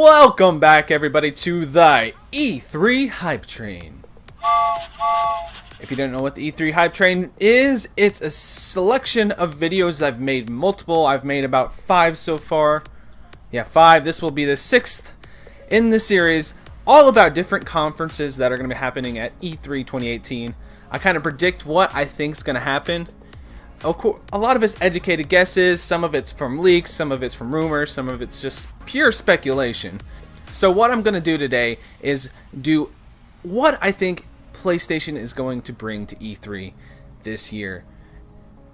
Welcome back, everybody, to the E3 Hype Train. If you don't know what the E3 Hype Train is, it's a selection of videos. I've made multiple. I've made about 5 so far. Yeah, 5. This will be the 6th in the series, all about different conferences that are going to be happening at E3 2018. I kind of predict what I think is going to happen. Of course, a lot of it's educated guesses, some of it's from leaks, some of it's from rumors, some of it's just pure speculation. So what I'm going to do today is do what I think PlayStation is going to bring to E3 this year.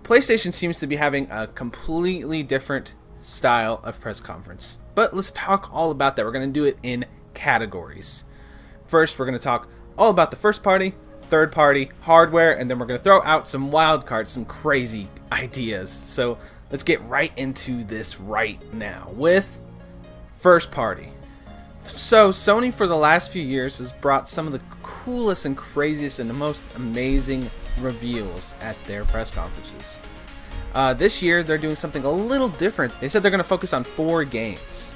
PlayStation seems to be having a completely different style of press conference. But let's talk all about that. We're going to do it in categories. First, we're going to talk all about the first party, third party, hardware, and then we're going to throw out some wild cards, some crazy ideas. So let's get right into this right now with first party. So Sony for the last few years has brought some of the coolest and craziest and the most amazing reveals at their press conferences. This year they're doing something a little different. They said they're going to focus on 4 games.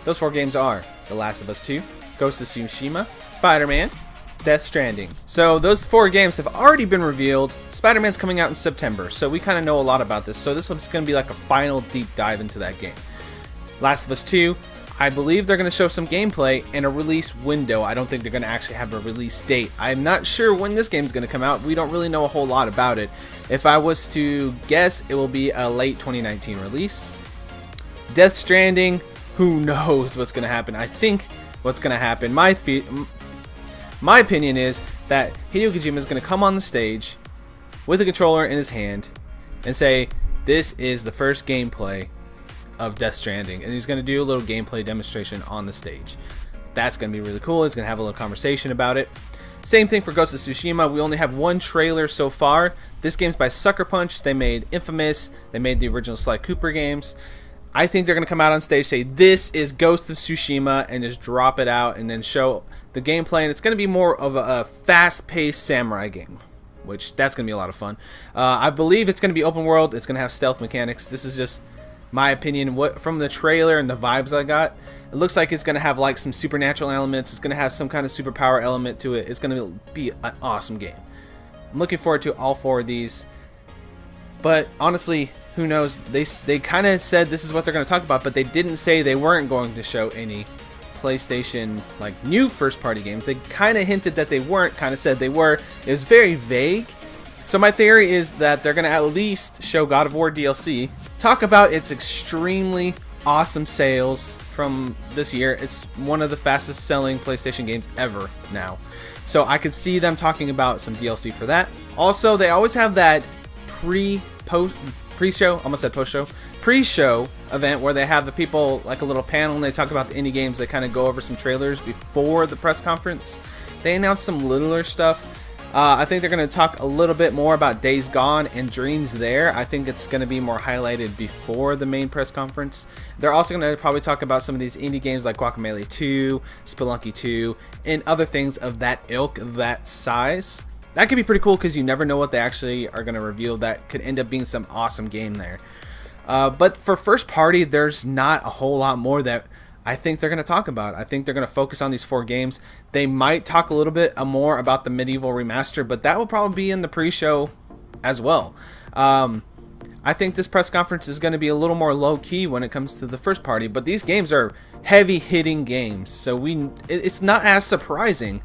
Those 4 games are The Last of Us 2, Ghost of Tsushima, Spider-Man, Death Stranding. So those 4 games have already been revealed. Spider-Man's coming out in September, so we kind of know a lot about this. So this one's going to be like a final deep dive into that game. Last of Us 2, I believe they're going to show some gameplay and a release window. I don't think they're going to actually have a release date. I'm not sure when this game is going to come out. We don't really know a whole lot about it. If I was to guess, it will be a late 2019 release. Death Stranding, who knows what's going to happen. I think what's going to happen, my opinion is that Hideo Kojima is going to come on the stage with a controller in his hand and say, this is the first gameplay of Death Stranding, and he's going to do a little gameplay demonstration on the stage. That's going to be really cool. He's going to have a little conversation about it. Same thing for Ghost of Tsushima. We only have 1 trailer so far. This game's by Sucker Punch. They made Infamous. They made the original Sly Cooper games. I think they're going to come out on stage, say this is Ghost of Tsushima, and just drop it out and then show the gameplay. And it's going to be more of a fast-paced samurai game, which that's going to be a lot of fun. I believe it's going to be open world. It's going to have stealth mechanics. This is just my opinion. What from the trailer and the vibes I got, it looks like it's going to have like some supernatural elements. It's going to have some kind of superpower element to it. It's going to be an awesome game. I'm looking forward to all 4 of these. But honestly, who knows? They kind of said this is what they're going to talk about, but they didn't say they weren't going to show any PlayStation like new first party games. They kind of hinted that they weren't, kind of said they were. It was very vague. So my theory is that they're going to at least show God of War DLC, talk about its extremely awesome sales from this year. It's one of the fastest selling PlayStation games ever now. So I could see them talking about some DLC for that. Also, they always have that pre-show event where they have the people like a little panel and they talk about the indie games. They kind of go over some trailers before the press conference. They announced some littler stuff. I think they're going to talk a little bit more about Days Gone and Dreams there. I think it's going to be more highlighted before the main press conference. They're also going to probably talk about some of these indie games like Guacamelee 2, Spelunky 2, and other things of that ilk, that size. That could be pretty cool because you never know what they actually are going to reveal. That could end up being some awesome game there. But for first party, there's not a whole lot more that I think they're going to talk about. I think they're going to focus on these 4 games. They might talk a little bit more about the Medieval remaster, but that will probably be in the pre-show as well. I think this press conference is going to be a little more low-key when it comes to the first party, but these games are heavy-hitting games, so it's not as surprising.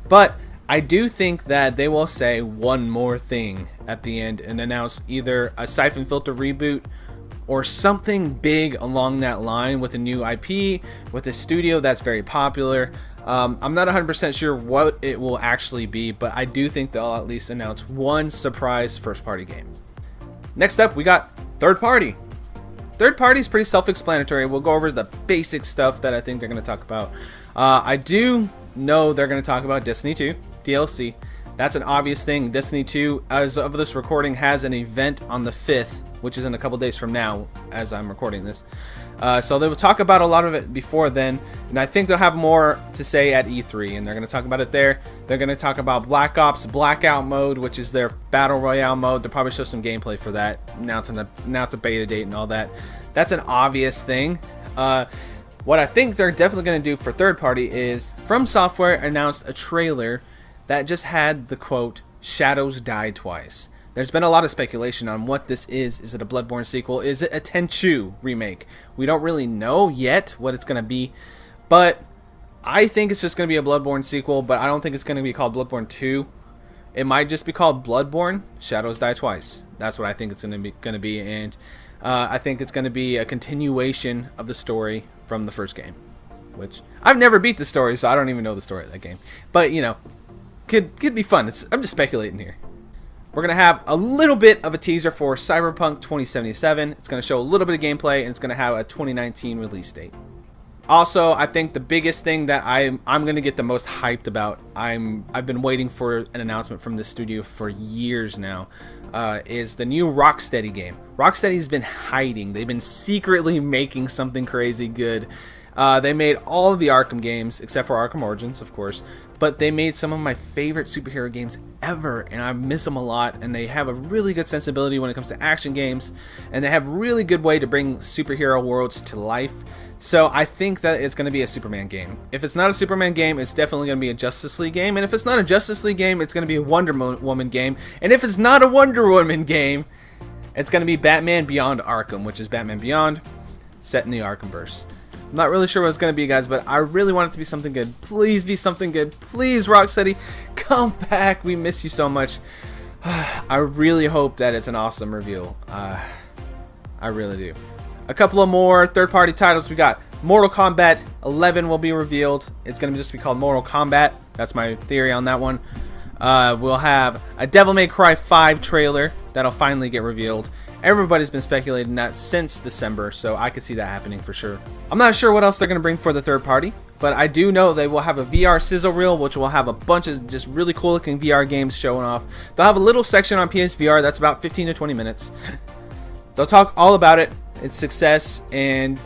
But I do think that they will say one more thing at the end and announce either a Siphon Filter reboot or something big along that line with a new IP, with a studio that's very popular. I'm not 100% sure what it will actually be, but I do think they'll at least announce one surprise first-party game. Next up, we got third party. Third party is pretty self-explanatory. We'll go over the basic stuff that I think they're going to talk about. I do know they're going to talk about Destiny 2 DLC. That's an obvious thing. Destiny 2, as of this recording, has an event on the 5th, which is in a couple days from now as I'm recording this. So they will talk about a lot of it before then, and I think they'll have more to say at E3, and they're going to talk about it there. They're going to talk about Black Ops Blackout mode, which is their Battle Royale mode. They'll probably show some gameplay for that. Now it's a beta date and all that. That's an obvious thing. What I think they're definitely going to do for third party is From Software announced a trailer that just had the quote, "Shadows die twice." There's been a lot of speculation on what this is. Is it a Bloodborne sequel? Is it a Tenchu remake? We don't really know yet what it's going to be, but I think it's just going to be a Bloodborne sequel, but I don't think it's going to be called Bloodborne 2. It might just be called Bloodborne Shadows Die Twice. That's what I think it's going to be, and I think it's going to be a continuation of the story from the first game, which I've never beat the story, so I don't even know the story of that game. But you know, could be fun. I'm just speculating here. We're gonna have a little bit of a teaser for Cyberpunk 2077. It's gonna show a little bit of gameplay, and it's gonna have a 2019 release date. Also, I think the biggest thing that I'm gonna get the most hyped about, I've been waiting for an announcement from this studio for years now, is the new Rocksteady game. Rocksteady's been hiding. They've been secretly making something crazy good. They made all of the Arkham games, except for Arkham Origins, of course, but they made some of my favorite superhero games ever, and I miss them a lot, and they have a really good sensibility when it comes to action games, and they have a really good way to bring superhero worlds to life. So I think that it's going to be a Superman game. If it's not a Superman game, it's definitely going to be a Justice League game, and if it's not a Justice League game, it's going to be a Wonder Woman game, and if it's not a Wonder Woman game, it's going to be Batman Beyond Arkham, which is Batman Beyond, set in the Arkhamverse. I'm not really sure what it's going to be, guys, but I really want it to be something good. Please be something good. Please, Rocksteady, come back. We miss you so much. I really hope that it's an awesome reveal. I really do. A couple of more third-party titles. We got Mortal Kombat 11 will be revealed. It's going to just be called Mortal Kombat. That's my theory on that one. We'll have a Devil May Cry 5 trailer that'll finally get revealed. Everybody's been speculating that since December, so I could see that happening for sure. I'm not sure what else they're going to bring for the third party, but I do know they will have a VR sizzle reel, which will have a bunch of just really cool looking VR games showing off. They'll have a little section on PSVR that's about 15 to 20 minutes. They'll talk all about it, its success, and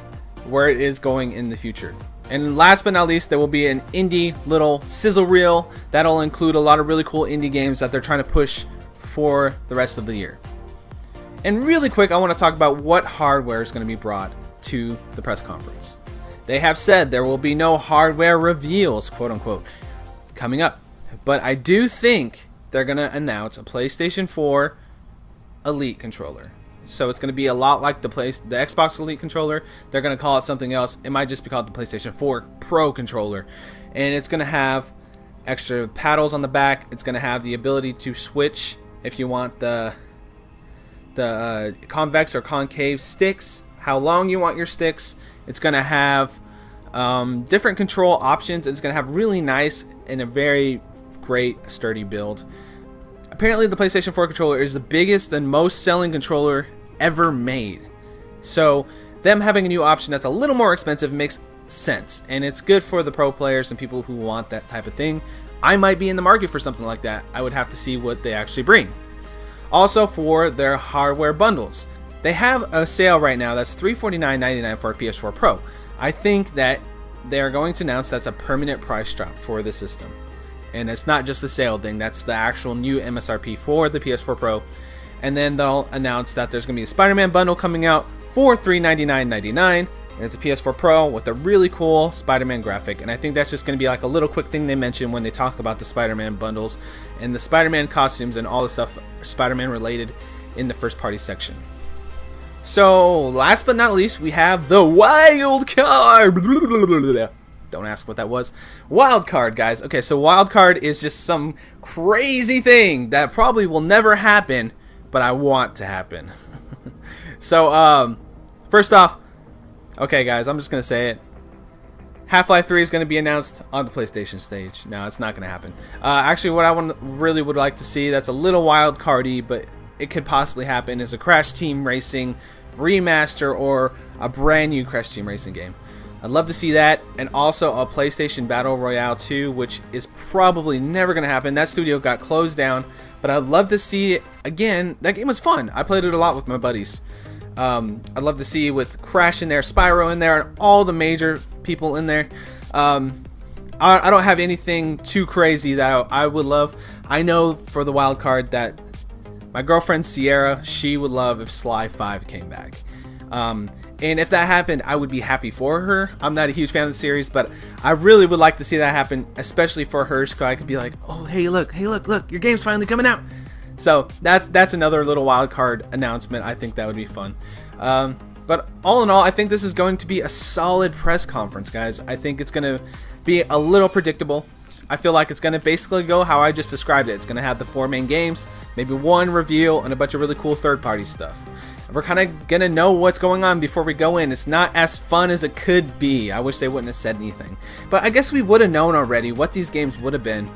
where it is going in the future. And last but not least, there will be an indie little sizzle reel that'll include a lot of really cool indie games that they're trying to push for the rest of the year. And really quick, I want to talk about what hardware is going to be brought to the press conference. They have said there will be no hardware reveals, quote unquote, coming up. But I do think they're going to announce a PlayStation 4 Elite controller. So it's going to be a lot like the Xbox Elite controller. They're going to call it something else. It might just be called the PlayStation 4 Pro controller. And it's going to have extra paddles on the back. It's going to have the ability to switch if you want the convex or concave sticks, how long you want your sticks. It's going to have different control options. It's going to have really nice and a very great sturdy build. Apparently the PlayStation 4 controller is the biggest and most selling controller ever made. So them having a new option that's a little more expensive makes sense, and it's good for the pro players and people who want that type of thing. I might be in the market for something like that. I would have to see what they actually bring. Also, for their hardware bundles, they have a sale right now that's $349.99 for a PS4 Pro. I think that they are going to announce that's a permanent price drop for the system, and it's not just the sale thing. That's the actual new MSRP for the PS4 Pro. And then they'll announce that there's going to be a Spider-Man bundle coming out for $399.99. And it's a PS4 Pro with a really cool Spider-Man graphic. And I think that's just going to be like a little quick thing they mention when they talk about the Spider-Man bundles and the Spider-Man costumes and all the stuff Spider-Man related in the first party section. So last but not least, we have the wild card. Don't ask what that was. Wild card, guys. Okay, so wild card is just some crazy thing that probably will never happen, but I want to happen. So first off, okay, guys, I'm just going to say it. Half-Life 3 is going to be announced on the PlayStation stage. No, it's not going to happen. Actually, what I really would like to see, that's a little wild cardy, but it could possibly happen, is a Crash Team Racing remaster or a brand new Crash Team Racing game. I'd love to see that, and also a PlayStation Battle Royale 2, which is probably never going to happen. That studio got closed down, but I'd love to see it again. That game was fun. I played it a lot with my buddies. I'd love to see with Crash in there, Spyro in there, and all the major people in there. I don't have anything too crazy that I would love. I know for the wild card that my girlfriend Sierra, she would love if Sly 5 came back. And if that happened, I would be happy for her. I'm not a huge fan of the series, but I really would like to see that happen, especially for her, so I could be like, oh, hey, look, your game's finally coming out. So that's another little wild card announcement. I think that would be fun. But all in all, I think this is going to be a solid press conference, guys. I think it's going to be a little predictable. I feel like it's going to basically go how I just described it. It's going to have the 4 main games, maybe 1 reveal, and a bunch of really cool third-party stuff. We're kind of going to know what's going on before we go in. It's not as fun as it could be. I wish they wouldn't have said anything. But I guess we would have known already what these games would have been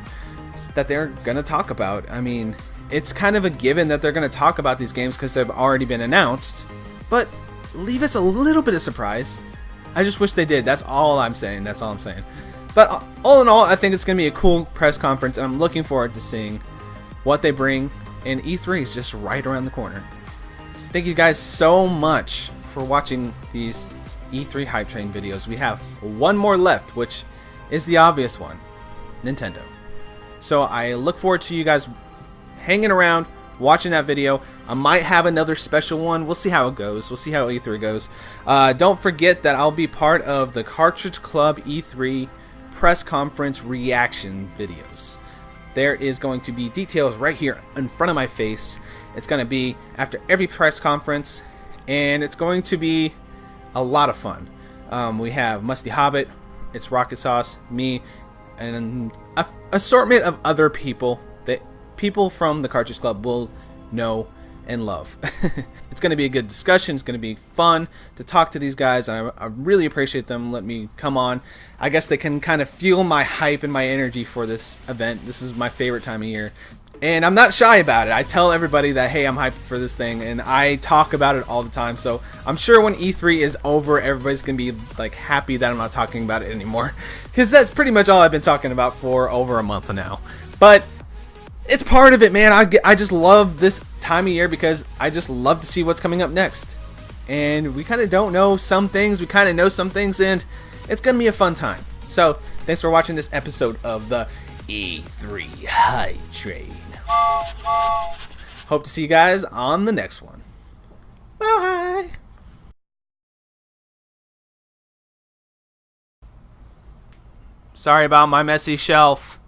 that they're going to talk about. I mean, it's kind of a given that they're going to talk about these games because they've already been announced. But leave us a little bit of surprise. I just wish they did. That's all I'm saying. That's all I'm saying. But all in all, I think it's going to be a cool press conference, and I'm looking forward to seeing what they bring. And E3 is just right around the corner. Thank you guys so much for watching these E3 Hype Train videos. We have 1 more left, which is the obvious one, Nintendo. So I look forward to you guys hanging around, watching that video. I might have another special one. We'll see how it goes. We'll see how E3 goes. Don't forget that I'll be part of the Cartridge Club E3 press conference reaction videos. There is going to be details right here in front of my face. It's going to be after every press conference, and it's going to be a lot of fun. We have Musty Hobbit, it's Rocket Sauce, me, and an assortment of other people that people from the Cartridge Club will know and love. It's going to be a good discussion. It's going to be fun to talk to these guys, and I really appreciate them letting me come on. I guess they can kind of fuel my hype and my energy for this event. This is my favorite time of year, and I'm not shy about it. I tell everybody that, hey, I'm hyped for this thing, and I talk about it all the time. So I'm sure when E3 is over, everybody's going to be like happy that I'm not talking about it anymore, because that's pretty much all I've been talking about for over a month now. But it's part of it, man. I just love this time of year because I just love to see what's coming up next. And we kind of don't know some things. We kind of know some things, and it's going to be a fun time. So, thanks for watching this episode of the E3 Hype Train. Hope to see you guys on the next one. Bye! Sorry about my messy shelf.